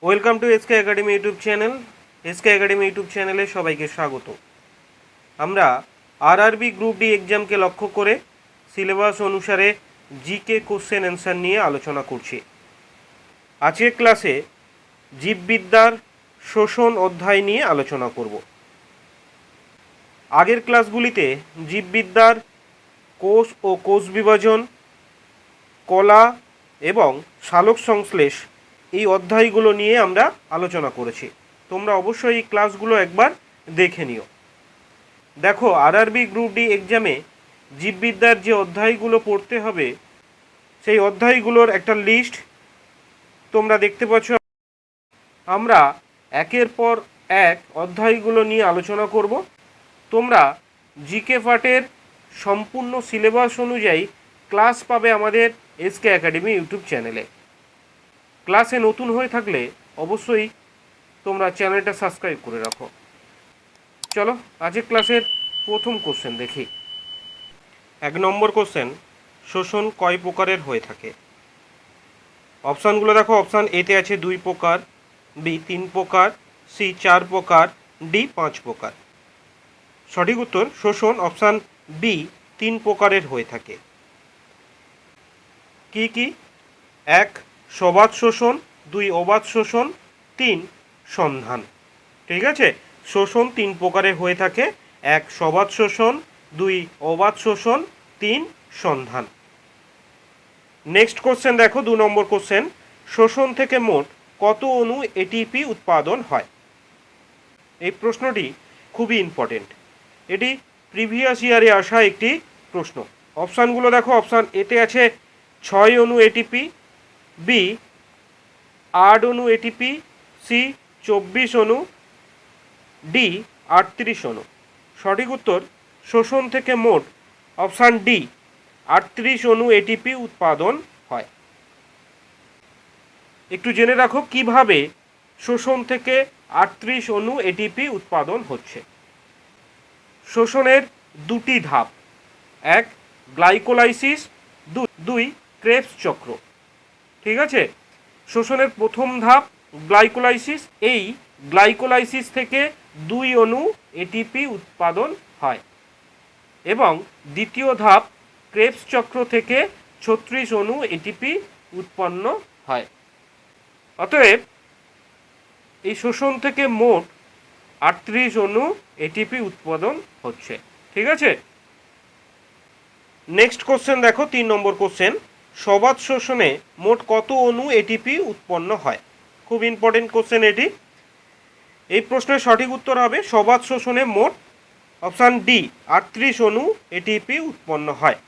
Welcome to SK academy YouTube channel. SK academy YouTube চ্যানেলে সবাইকে স্বাগত। আমরা আরআরবি গ্রুপ ডি এক্সামকে লক্ষ্য করে সিলেবাস অনুসারে জিকে কোশ্চেন অ্যান্সার নিয়ে আলোচনা করছি। আজকের ক্লাসে জীববিদ্যার শোষণ অধ্যায় নিয়ে আলোচনা করব। আগের ক্লাসগুলিতে জীববিদ্যার কোষ ও কোষ বিভাজন, কলা এবং সালোক সংশ্লেষ এই অধ্যায়গুলো নিয়ে আমরা আলোচনা করেছি। তোমরা অবশ্যই এই ক্লাসগুলো একবার দেখে নিও। দেখো, আরআরবি গ্রুপ ডি এক্সামে জীববিদ্যার যে অধ্যায়গুলো পড়তে হবে সেই অধ্যায়গুলোর একটা লিস্ট তোমরা দেখতে পাচ্ছ। আমরা একের পর এক অধ্যায়গুলো নিয়ে আলোচনা করব। তোমরা জিকে পার্টের সম্পূর্ণ সিলেবাস অনুযায়ী ক্লাস পাবে আমাদের এসকে একাডেমি ইউটিউব চ্যানেলে। ক্লাসে নতুন হয়ে থাকলে অবশ্যই তোমরা চ্যানেলটা সাবস্ক্রাইব করে রাখো। চলো আজকের ক্লাসের প্রথম কোশ্চেন দেখি। 1 নম্বর কোশ্চেন, শোষণ কয় প্রকারের হয়ে থাকে? অপশানগুলো দেখো। অপশান এতে আছে 2 প্রকার, বি 3 প্রকার, সি 4 প্রকার, ডি 5 প্রকার। সঠিক উত্তর শোষণ অপশান বি 3 প্রকারের হয়ে থাকে। কি কি? 1 সবাত শোষণ, 2 অবাত শোষণ, 3 সন্ধান। ঠিক আছে, শোষণ 3 প্রকারের হয়ে থাকে। 1 সবাত শোষণ, 2 অবাত শোষণ, 3 সন্ধান। নেক্সট কোশ্চেন দেখো, 2 নম্বর কোশ্চেন, শোষণ থেকে মোট কত অণু এটিপি উৎপাদন হয়? এই প্রশ্নটি খুবই ইম্পর্টেন্ট। এটি প্রিভিয়াস ইয়ারে আসা একটি প্রশ্ন। অপশানগুলো দেখো। অপশান এতে আছে 6 অণু এটিপি, বি 8 অণু এটিপি, সি 24 অণু, ডি 38 অণু। সঠিক উত্তর শোষণ থেকে মোট অপশান ডি 38 অণু এটিপি উৎপাদন হয়। একটু জেনে রাখো কিভাবে শোষণ থেকে 38 অণু এটিপি উৎপাদন হচ্ছে। শোষণের 2টি ধাপ, 1 গ্লাইকোলাইসিস, 2 ক্রেবস চক্র। ঠিক আছে, শোষণের প্রথম ধাপ গ্লাইকোলাইসিস। এই গ্লাইকোলাইসিস থেকে 2 অণু এটিপি উৎপাদন হয় এবং দ্বিতীয় ধাপ ক্রেবস চক্র থেকে 36 অণু এটিপি উৎপন্ন হয়। অতএব এই শোষণ থেকে মোট 38 অণু এটিপি উৎপাদন হচ্ছে। ঠিক আছে, নেক্সট কোশ্চেন দেখো, 3 নম্বর কোশ্চেন, সবাত শোষণে মোট কত অণু এটিপি উৎপন্ন হয়? খুব ইম্পর্টেন্ট কোশ্চেন এটি। এই প্রশ্নের সঠিক উত্তর হবে সবাত শোষণে মোট অপশান ডি 38 অণু এটিপি উৎপন্ন হয়।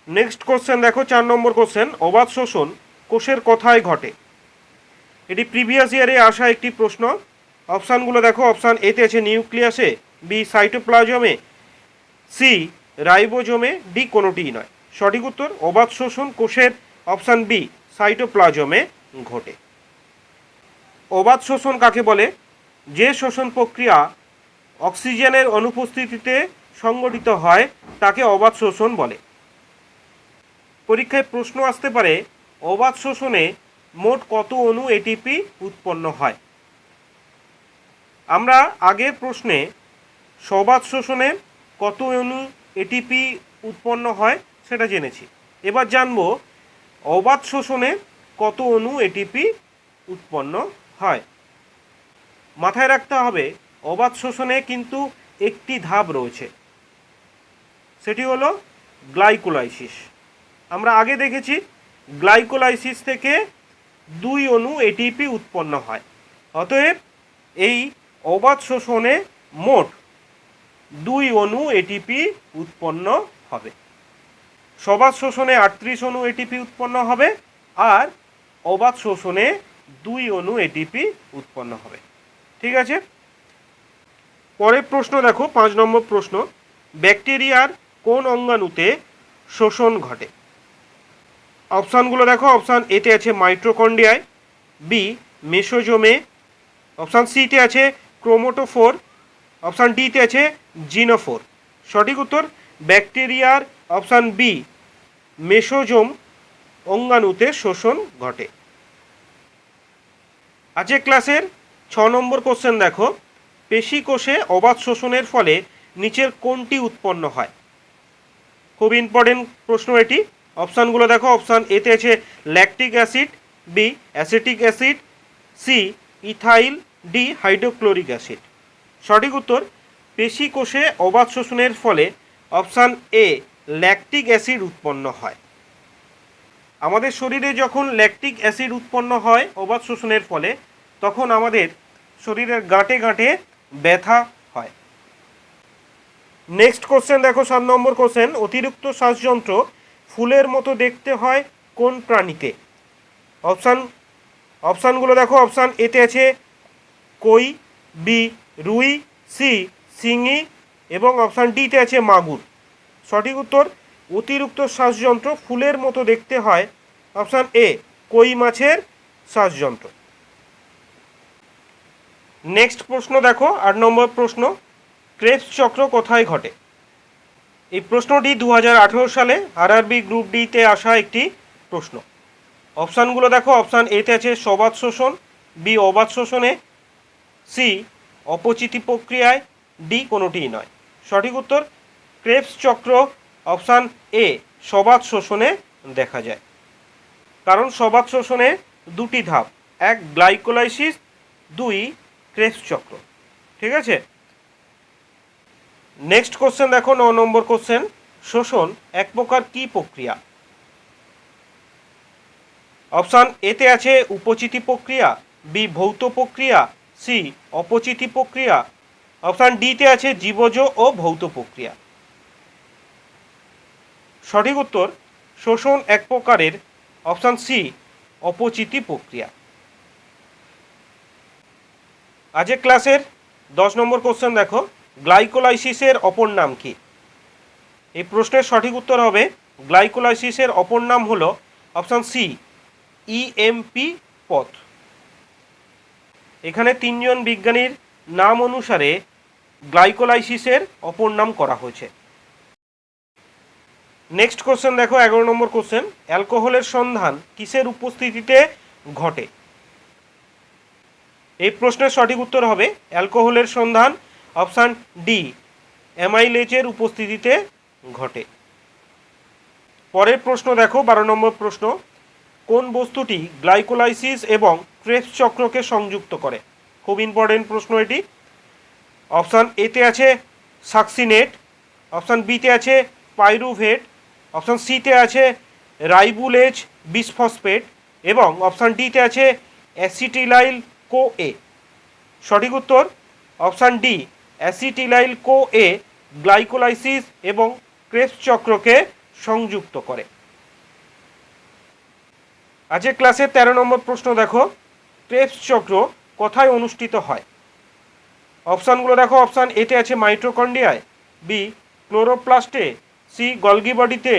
নেক্সট কোশ্চেন দেখো, 4 নম্বর কোশ্চেন, অবাত শোষণ কোষের কোথায় ঘটে? এটি প্রিভিয়াস ইয়ারে আসা একটি প্রশ্ন। অপশানগুলো দেখো। অপশান এতে আছে নিউক্লিয়াসে, বি সাইটোপ্লাজমে, সি রাইবোজোমে, ডি কোনোটিই নয়। সঠিক উত্তর অবাত শোষণ কোষের অপশান বি সাইটোপ্লাজমে ঘটে। অবাত শোষণ কাকে বলে? যে শোষণ প্রক্রিয়া অক্সিজেনের অনুপস্থিতিতে সংঘটিত হয় তাকে অবাত শোষণ বলে। পরীক্ষায় প্রশ্ন আসতে পারে, অবাত শোষণে মোট কত অণু এটিপি উৎপন্ন হয়? আমরা আগের প্রশ্নে সবাত শোষণে কত অণু এটিপি উৎপন্ন হয় সেটা জেনেছি। এবার জানব অবাত শোষণে কত অণু এটিপি উৎপন্ন হয়। মাথায় রাখতে হবে অবাত শোষণে কিন্তু একটি ধাপ রয়েছে, সেটি হলো গ্লাইকোলাইসিস। আমরা আগে দেখেছি গ্লাইকোলাইসিস থেকে 2 অণু এটিপি উৎপন্ন হয়। অতএব এই অবাত শোষণে মোট 2 অণু এটিপি উৎপন্ন হবে। সবাত শোষণে 38 অণু এটিপি উৎপন্ন হবে আর অবাত শোষণে 2 অণু এটিপি উৎপন্ন হবে। ঠিক আছে, পরের প্রশ্ন দেখো, 5 নম্বর প্রশ্ন, ব্যাকটেরিয়ার কোন অঙ্গাণুতে শোষণ ঘটে? অপশানগুলো দেখো। অপশান এতে আছে মাইটোকন্ড্রিয়ায়, বি মেসোজোমে, অপশান সিতে আছে ক্রোমোটোফোর, অপশান ডিতে আছে জিনোফোর। সঠিক উত্তর ব্যাকটেরিয়ার অপশান বি মেসোজোম অঙ্গাণুতে শোষণ ঘটে। আজকের ক্লাসের 6 নম্বর কোশ্চেন দেখো, পেশি কোষে অবাধ শোষণের ফলে নিচের কোনটি উৎপন্ন হয়? খুব ইম্পর্টেন্ট প্রশ্ন এটি। অপশানগুলো দেখো, অপশান এতে আছে lactic acid, B acetic acid, C ethyl, D hydrochloric acid. সঠিক উত্তর পেশি কোষে অবাধ শোষণের ফলে অপশান এ ল্যাকটিক অ্যাসিড উৎপন্ন হয়। আমাদের শরীরে যখন ল্যাকটিক অ্যাসিড উৎপন্ন হয় অবাধ শোষণের ফলে, তখন আমাদের শরীরের গাঁটে গাঁটে ব্যথা হয়। নেক্সট কোশ্চেন দেখো, 7 নম্বর কোশ্চেন, অতিরিক্ত শ্বাসযন্ত্র ফুলের মতো দেখতে হয় কোন প্রাণীতে? অপশানগুলো দেখো, অপশান এতে আছে কই, বি রুই, সি শিঙি এবং অপশান ডিতে আছে মাগুর। সঠিক উত্তর অতিরিক্ত শ্বাসযন্ত্র ফুলের মতো দেখতে হয় অপশান এ কই মাছের শ্বাসযন্ত্র। নেক্সট প্রশ্ন দেখো, 8 নম্বর প্রশ্ন, ক্রেবস চক্র কোথায় ঘটে? এই প্রশ্নটি 2018 সালে আরআরবি গ্রুপ ডিতে আসা একটি প্রশ্ন। অপশানগুলো দেখো, অপশান এতে আছে সবাত শোষণ, বি অবাধ শোষণে, সি অপচিতি প্রক্রিয়ায়, ডি কোনোটিই নয়। সঠিক উত্তর ক্রেবস চক্র অপশান এ সবাত শোষণে দেখা যায়। কারণ সবাত শোষণে দুটি ধাপ, এক গ্লাইকোলাইসিস, দুই ক্রেবস চক্র। ঠিক আছে। নেক্সট কোশ্চেন দেখো, 9 নম্বর কোশ্চেন, শোষণ এক প্রকার কি প্রক্রিয়া? অপশান এতে আছে উপচিতি প্রক্রিয়া, বি ভৌত প্রক্রিয়া, সি অপচিতি প্রক্রিয়া, অপশান ডিতে আছে জীবজ ও ভৌত প্রক্রিয়া। সঠিক উত্তর শোষণ এক প্রকারের অপশান সি অপচিতি প্রক্রিয়া। আজকের ক্লাসের 10 নম্বর কোশ্চেন দেখো, গ্লাইকোলাইসিসের অপর নাম কি? এই প্রশ্নের সঠিক উত্তর হবে গ্লাইকোলাইসিসের অপর নাম হলো অপশান সি ইএমপি পথ। এখানে 3জন বিজ্ঞানীর নাম অনুসারে গ্লাইকোলাইসিসের অপর নাম করা হয়েছে। নেক্সট কোশ্চেন দেখো, 11 নম্বর কোশ্চেন, অ্যালকোহলের সন্ধান কিসের উপস্থিতিতে ঘটে? এই প্রশ্নের সঠিক উত্তর হবে অ্যালকোহলের সন্ধান অপশান ডি অ্যামাইলেজের উপস্থিতিতে ঘটে। পরের প্রশ্ন দেখো, 12 নম্বর প্রশ্ন, কোন বস্তুটি গ্লাইকোলাইসিস এবং ক্রেবস চক্রকে সংযুক্ত করে? খুব ইম্পর্টেন্ট প্রশ্ন এটি। অপশান এতে আছে সাকসিনেট, অপশান বিতে আছে পাইরুভেট, অপশান সিতে আছে রাইবুলেজ বিসফসফেট এবং অপশান ডিতে আছে অ্যাসিটিলাইল কো এ। সঠিক উত্তর অপশান ডি অ্যাসিটিলাইল কো এ গ্লাইকোলাইসিস এবং ক্রেবস চক্রকে সংযুক্ত করে। আজকের ক্লাসে 13 নম্বর প্রশ্ন দেখো, ক্রেবস চক্র কোথায় অনুষ্ঠিত হয়? অপশানগুলো দেখো, অপশান এতে আছে মাইটোকন্ড্রিয়ায়, বি ক্লোরোপ্লাস্টে, সি গলগি বডিতে,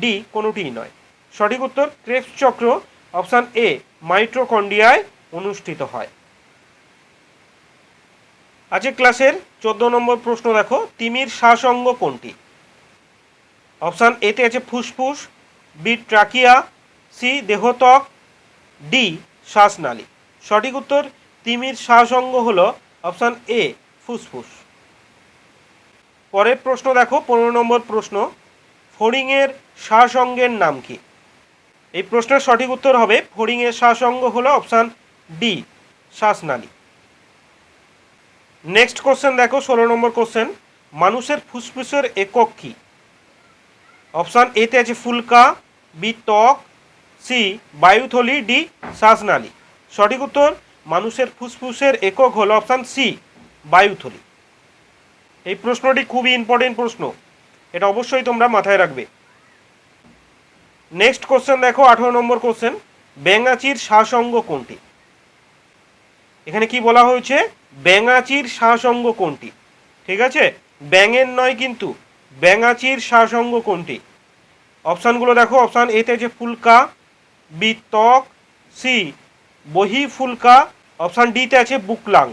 ডি কোনোটিই নয়। সঠিক উত্তর ক্রেবস চক্র অপশান এ মাইটোকন্ড্রিয়ায় অনুষ্ঠিত হয়। আজকের ক্লাসের 14 নম্বর প্রশ্ন দেখো, তিমির শ্বাসঅঙ্গ কোনটি? অপশান এতে আছে ফুসফুস, বি ট্রাকিয়া, সি দেহত্বক, ডি শ্বাসনালী। সঠিক উত্তর তিমির শ্বাসঅঙ্গ হলো অপশান এ ফুসফুস। পরের প্রশ্ন দেখো, 15 নম্বর প্রশ্ন, ফড়িংয়ের শ্বাসঅঙ্গের নাম কি? এই প্রশ্নের সঠিক উত্তর হবে ফড়িংয়ের শ্বাসঅঙ্গ হলো অপশান ডি শ্বাসনালী। নেক্সট কোশ্চেন দেখো, 16 নম্বর কোশ্চেন, মানুষের ফুসফুসের একক কি? অপশান এতে আছে ফুলকা, বি ত্বক, সি বায়ুথলি, ডি শ্বাসনালী। সঠিক উত্তর মানুষের ফুসফুসের একক হলো অপশান সি বায়ুথলি। এই প্রশ্নটি খুবই ইম্পর্টেন্ট প্রশ্ন, এটা অবশ্যই তোমরা মাথায় রাখবে। নেক্সট কোশ্চেন দেখো, 18 নম্বর কোশ্চেন, ব্যাঙাচির শ্বাসঅঙ্গ কোনটি? এখানে কি বলা হয়েছে ব্যাঙাচির শ্বাসঅঙ্গ কোনটি? ঠিক আছে, ব্যাঙের নয় কিন্তু, ব্যাঙাচির শ্বাসঅঙ্গ কোনটি? অপশানগুলো দেখো, অপশান এতে আছে ফুলকা, বি ত্বক, সি বহি ফুলকা, অপশান ডিতে আছে বুকলাং।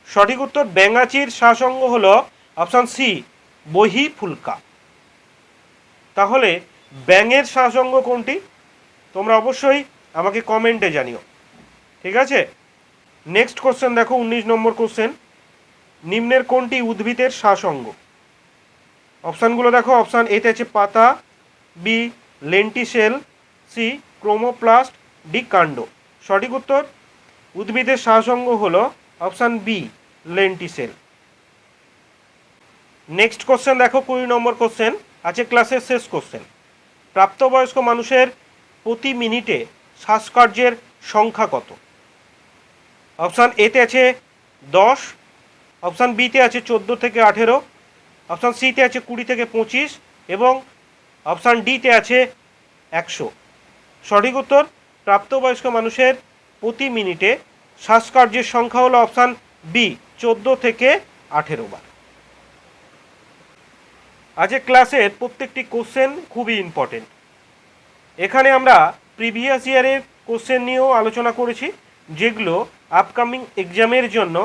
সঠিক উত্তর ব্যাঙাচির শ্বাসঅঙ্গ হলো অপশান সি বহি ফুলকা। তাহলে ব্যাঙের শ্বাসঅঙ্গ কোনটি তোমরা অবশ্যই আমাকে কমেন্টে জানিও। ঠিক আছে, নেক্সট কোশ্চেন দেখো 19 নম্বর কোশ্চেন, নিম্নের কোনটি উদ্ভিদের শ্বাসঅঙ্গ? অপশানগুলো দেখো, অপশান এতে আছে পাতা, B lenticel, C chromoplast, D কাণ্ড। সঠিক উত্তর উদ্ভিদের শ্বাসঅঙ্গ হলো option B lenticel. Next question দেখো 20 নম্বর কোশ্চেন, আছে ক্লাসের শেষ কোশ্চেন। প্রাপ্তবয়স্ক মানুষের প্রতি মিনিটে শ্বাসকার্যের সংখ্যা কত? অপশান এতে আছে 10, অপশান বিতে আছে 14 থেকে 18, অপশান সিতে আছে 20 থেকে 25 এবং অপশান ডিতে আছে 100। সঠিক উত্তর প্রাপ্তবয়স্ক মানুষের প্রতি মিনিটে শ্বাসকার্যের সংখ্যা হলো অপশান বি 14 থেকে 18 বার। আজকে ক্লাসের প্রত্যেকটি কোশ্চেন খুবই ইম্পর্টেন্ট। এখানে আমরা প্রিভিয়াস ইয়ারের কোশ্চেন নিয়েও আলোচনা করেছি, যেগুলো আপকামিং এক্সামের জন্য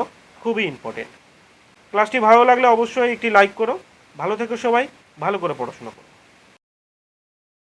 খুবই ইম্পর্টেন্ট। ক্লাসটি ভালো লাগলে অবশ্যই একটি লাইক করো। ভালো থেকো সবাই, ভালো করে পড়াশোনা করো।